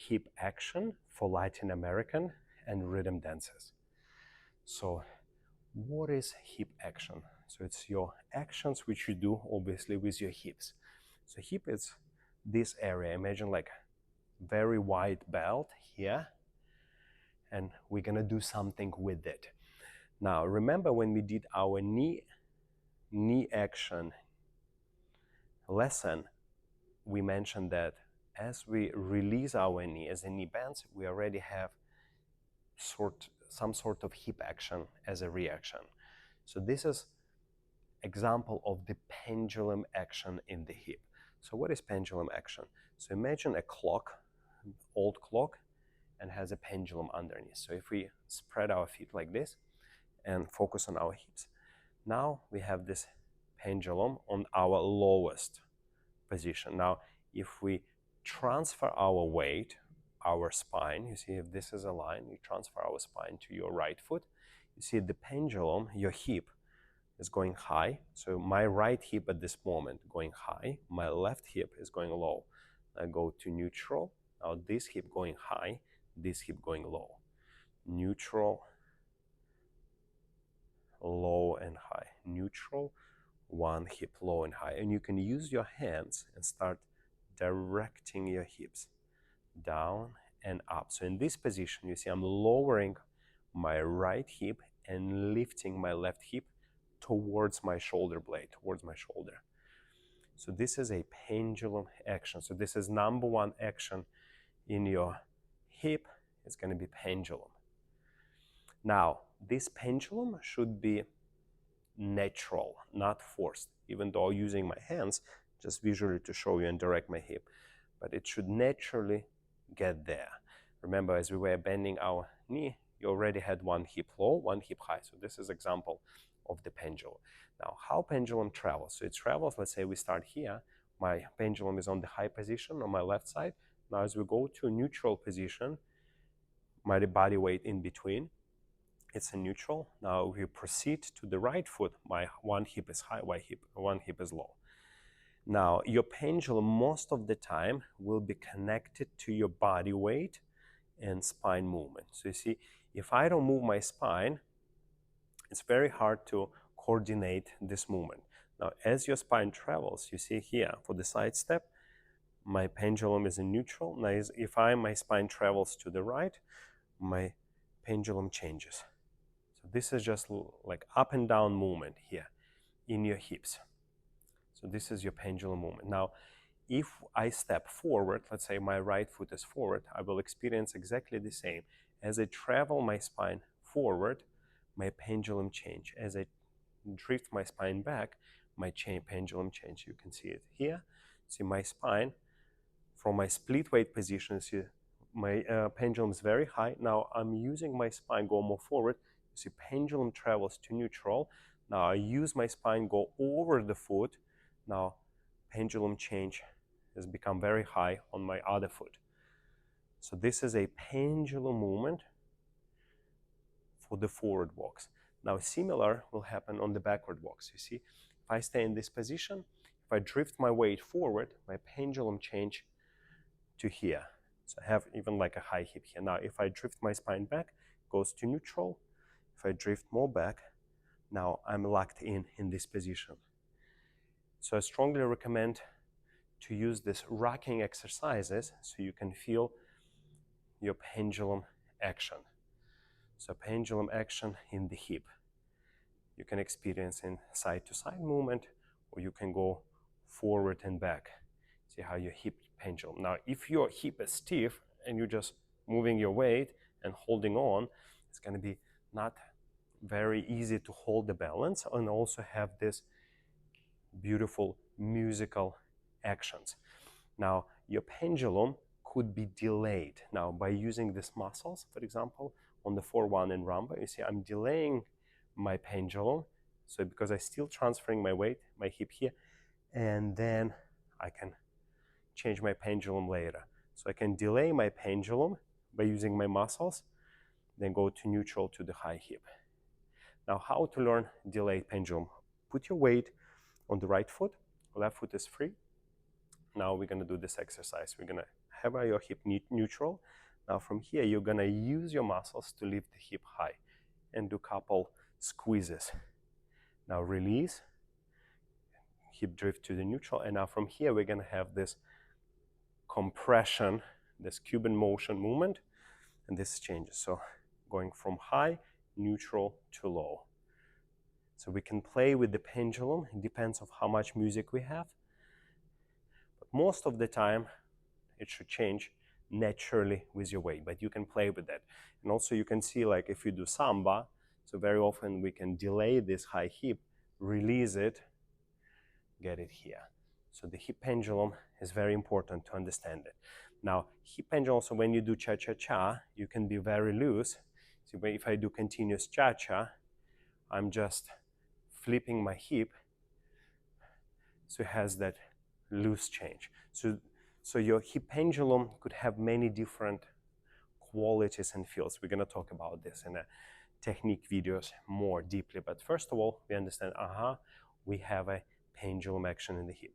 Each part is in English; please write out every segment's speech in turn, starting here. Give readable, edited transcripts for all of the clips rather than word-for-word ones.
hip action for Latin American and rhythm dances. So what is hip action? So it's your actions which you do obviously with your hips. So hip is this area. Imagine like very wide belt here, and we're gonna do something with it. Now remember when we did our knee action lesson, we mentioned that as we release our knee, as the knee bends, we already have some sort of hip action as a reaction. So this is example of the pendulum action in the hip. So what is pendulum action? So imagine a clock, old clock, and has a pendulum underneath. So if we spread our feet like this and focus on our hips, now we have this pendulum on our lowest position. Now if we transfer our weight, our spine, you see if this is a line, you transfer our spine to your right foot, you see the pendulum, your hip is going high. So my right hip at this moment going high, my left hip is going low. I go to neutral, now this hip going high, this hip going low. Neutral, low and high. Neutral, one hip low and high. And you can use your hands and start directing your hips down and up. So in this position, you see I'm lowering my right hip and lifting my left hip towards my shoulder blade, towards my shoulder. So this is a pendulum action. So this is number one action in your hip. It's going to be pendulum. Now, this pendulum should be natural, not forced, even though using my hands just visually to show you and direct my hip, but it should naturally get there. Remember, as we were bending our knee, you already had one hip low, one hip high. So this is example of the pendulum. Now, how pendulum travels? So it travels, let's say we start here, my pendulum is on the high position on my left side. Now as we go to a neutral position, my body weight in between, it's a neutral. Now we proceed to the right foot, my one hip is high, one hip is low. Now your pendulum most of the time will be connected to your body weight and spine movement. So you see, if I don't move my spine, it's very hard to coordinate this movement. Now as your spine travels, you see here for the side step, my pendulum is in neutral. Now if my spine travels to the right, my pendulum changes. So this is just like up and down movement here in your hips. So this is your pendulum movement. Now if I step forward, let's say my right foot is forward, I will experience exactly the same. As I travel my spine forward, my pendulum change. As I drift my spine back, my pendulum change. You can see it here. See my spine from my split weight position. See my pendulum is very high. Now I'm using my spine go more forward. You see pendulum travels to neutral. Now I use my spine go over the foot. Now pendulum change has become very high on my other foot. So this is a pendulum movement for the forward walks. Now similar will happen on the backward walks. You see, if I stay in this position, if I drift my weight forward, my pendulum change to here. So I have even like a high hip here. Now if I drift my spine back, it goes to neutral. If I drift more back, now I'm locked in this position. So I strongly recommend to use this rocking exercises so you can feel your pendulum action. So pendulum action in the hip. You can experience in side-to-side movement, or you can go forward and back. See how your hip pendulum. Now, if your hip is stiff and you're just moving your weight and holding on, it's going to be not very easy to hold the balance and also have this beautiful musical actions. Now, your pendulum could be delayed. Now, by using these muscles, for example, on the 4-1 in Rumba, you see I'm delaying my pendulum. So because I'm still transferring my weight, my hip here, and then I can change my pendulum later. So I can delay my pendulum by using my muscles, then go to neutral to the high hip. Now, how to learn delayed pendulum? Put your weight on the right foot, left foot is free. Now we're going to do this exercise. We're going to have your hip neutral. Now from here, you're gonna use your muscles to lift the hip high and do a couple squeezes. Now release, hip drift to the neutral, and now from here, we're gonna have this compression, this Cuban motion movement, and this changes. So going from high, neutral to low. So we can play with the pendulum. It depends on how much music we have. But most of the time, it should change naturally with your weight, but you can play with that. And also you can see, like if you do samba, so very often we can delay this high hip, release it, get it here. So the hip pendulum is very important to understand it. Now, hip pendulum, also when you do cha-cha-cha, you can be very loose. So if I do continuous cha-cha, I'm just flipping my hip, so it has that loose change. So your hip pendulum could have many different qualities and feels. We're going to talk about this in a technique videos more deeply. But first of all, we understand, we have a pendulum action in the hip.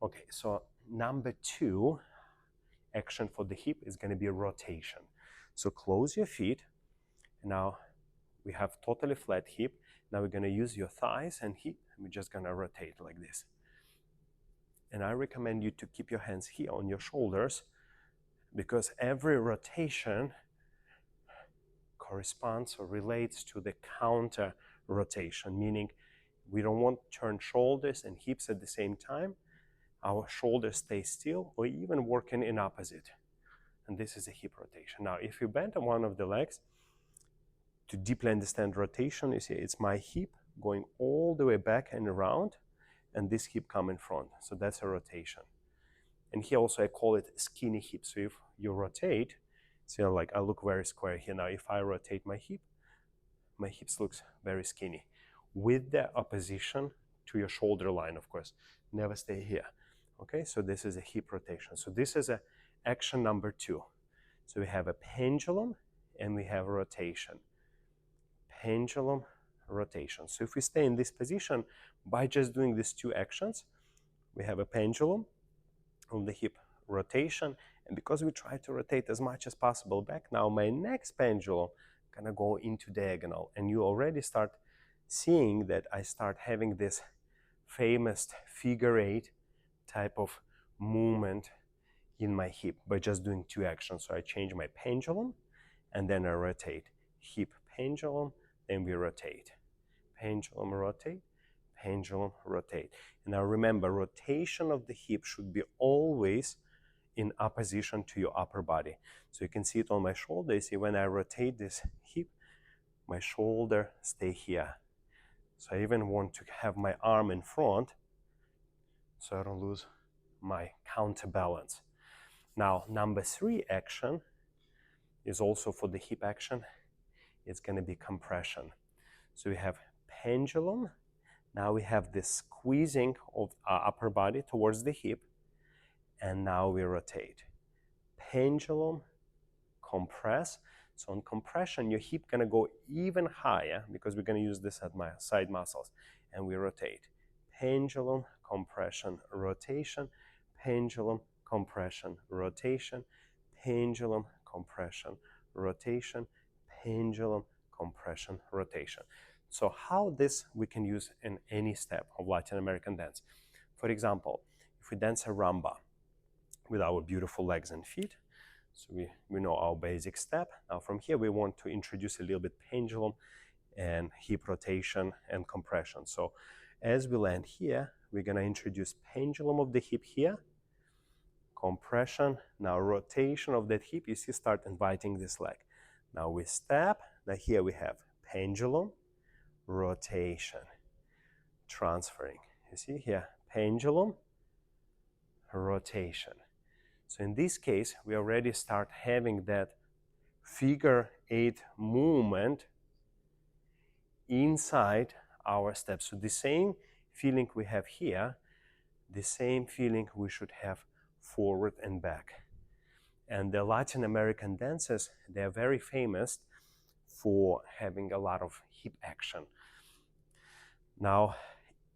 Okay, so number 2 action for the hip is going to be rotation. So close your feet. Now we have totally flat hip. Now we're going to use your thighs and hip. We're just going to rotate like this. And I recommend you to keep your hands here on your shoulders, because every rotation corresponds or relates to the counter rotation, meaning we don't want to turn shoulders and hips at the same time. Our shoulders stay still or even working in opposite. And this is a hip rotation. Now, if you bend on one of the legs, to deeply understand rotation, you see it's my hip going all the way back and around, and this hip come in front. So that's a rotation. And here also I call it skinny hip. So if you rotate, see, like I look very square here. Now if I rotate my hips looks very skinny. With the opposition to your shoulder line, of course. Never stay here. Okay, so this is a hip rotation. So this is a action number 2. So we have a pendulum and we have a rotation. Pendulum, rotation. So if we stay in this position by just doing these 2 actions, we have a pendulum on the hip rotation, and because we try to rotate as much as possible back, now my next pendulum gonna go into diagonal, and you already start seeing that I start having this famous figure 8 type of movement in my hip by just doing 2 actions. So I change my pendulum and then I rotate. Hip, pendulum, then we rotate. Pendulum, rotate, pendulum, rotate. And now remember, rotation of the hip should be always in opposition to your upper body. So you can see it on my shoulder. You see when I rotate this hip, my shoulder stay here. So I even want to have my arm in front so I don't lose my counterbalance. Now, number 3 action is also for the hip action. It's going to be compression. So we have pendulum. Now we have this squeezing of our upper body towards the hip, and now we rotate. Pendulum, compress. So on compression, your hip gonna go even higher because we're gonna use this at my side muscles, and we rotate. Pendulum, compression, rotation, pendulum, compression, rotation, pendulum, compression, rotation, pendulum, compression, rotation. So how this we can use in any step of Latin American dance. For example, if we dance a rumba with our beautiful legs and feet, so we know our basic step. Now from here we want to introduce a little bit pendulum and hip rotation and compression. So as we land here, we're gonna introduce pendulum of the hip here, compression, now rotation of that hip. You see, start inviting this leg. Now we step, now here we have pendulum, rotation, transferring. You see here, pendulum, rotation. So in this case, we already start having that figure 8 movement inside our steps. So the same feeling we have here, the same feeling we should have forward and back. And the Latin American dances, they're very famous for having a lot of hip action. Now,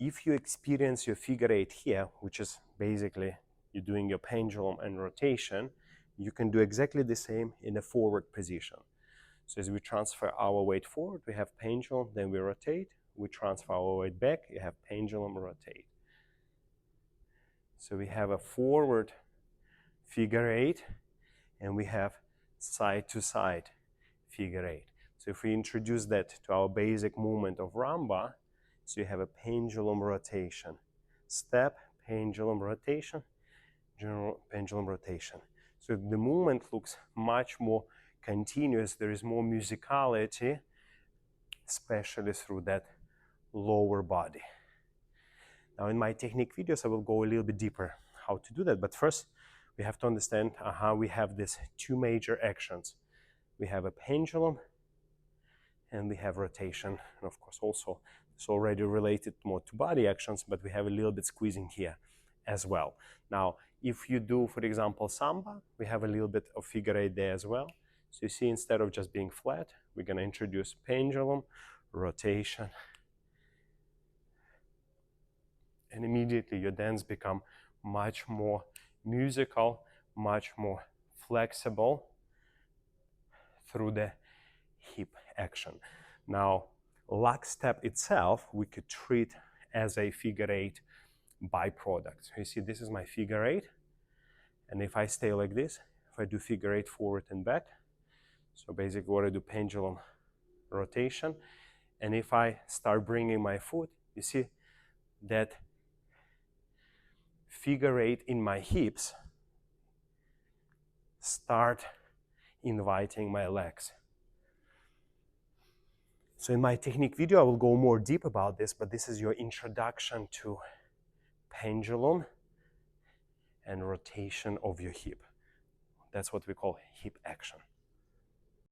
if you experience your figure 8 here, which is basically you're doing your pendulum and rotation, you can do exactly the same in a forward position. So as we transfer our weight forward, we have pendulum, then we rotate. We transfer our weight back, you have pendulum, rotate. So we have a forward figure eight, and we have side to side figure eight. So if we introduce that to our basic movement of Rumba, so you have a pendulum rotation, step, pendulum rotation, general pendulum rotation. So the movement looks much more continuous. There is more musicality, especially through that lower body. Now in my technique videos, I will go a little bit deeper how to do that. But first, we have to understand how we have these two major actions. We have a pendulum and we have rotation. And of course also, it's already related more to body actions, but we have a little bit squeezing here as well. Now, if you do, for example, samba, we have a little bit of figure eight there as well. So you see, instead of just being flat, we're going to introduce pendulum, rotation, and immediately your dance become much more musical, much more flexible through the hip action. Now, lock step itself, we could treat as a figure eight byproduct. So you see, this is my figure eight. And if I stay like this, if I do figure eight forward and back, so basically what I do, pendulum rotation. And if I start bringing my foot, you see that figure eight in my hips start inviting my legs. So in my technique video, I will go more deep about this, but this is your introduction to pendulum and rotation of your hip. That's what we call hip action.